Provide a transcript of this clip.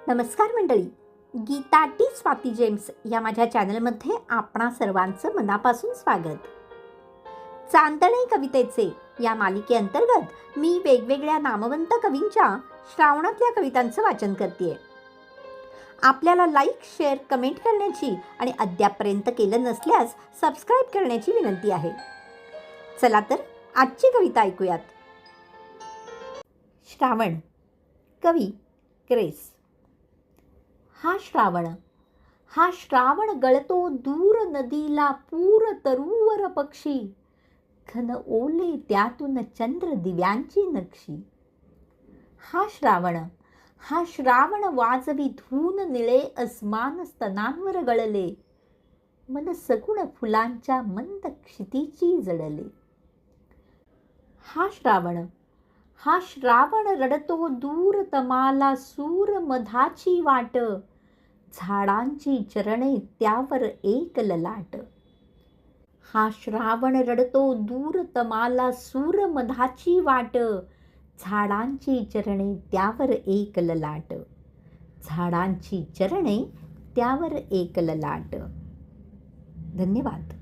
नमस्कार मंडळी, Gita T Swati James या माझ्या चॅनलमध्ये आपणा सर्वांचं मनापासून स्वागत. चांदणे कवितेचे या मालिकेअंतर्गत मी वेगवेगळ्या नामवंत कवींच्या श्रावणातल्या कवितांचं वाचन करते. आपल्याला लाईक, शेअर, कमेंट करण्याची आणि अद्यापपर्यंत केलं नसल्यास सबस्क्राईब करण्याची विनंती आहे. चला तर आजची कविता ऐकूयात. श्रावण, कवी ग्रेस. हा श्रावण गळतो दूर नदीला पूर तरुवर पक्षी, घन ओले त्यातून चंद्र दिव्यांची नक्षी. हा श्रावण वाजवी धून निळे अस्मान स्तनांवर गळले, मन सगुण फुलांच्या मंद क्षितिची जडले. हा श्रावण रडतो दूर तमाला सूर मधाची वाट, झाडांची चरणे त्यावर एक ललाट. हा श्रावण रडतो दूर तमाला सूर मधाची वाट, झाडांची चरणे त्यावर एक ललाट. झाडांची चरणे त्यावर एक ललाट. धन्यवाद.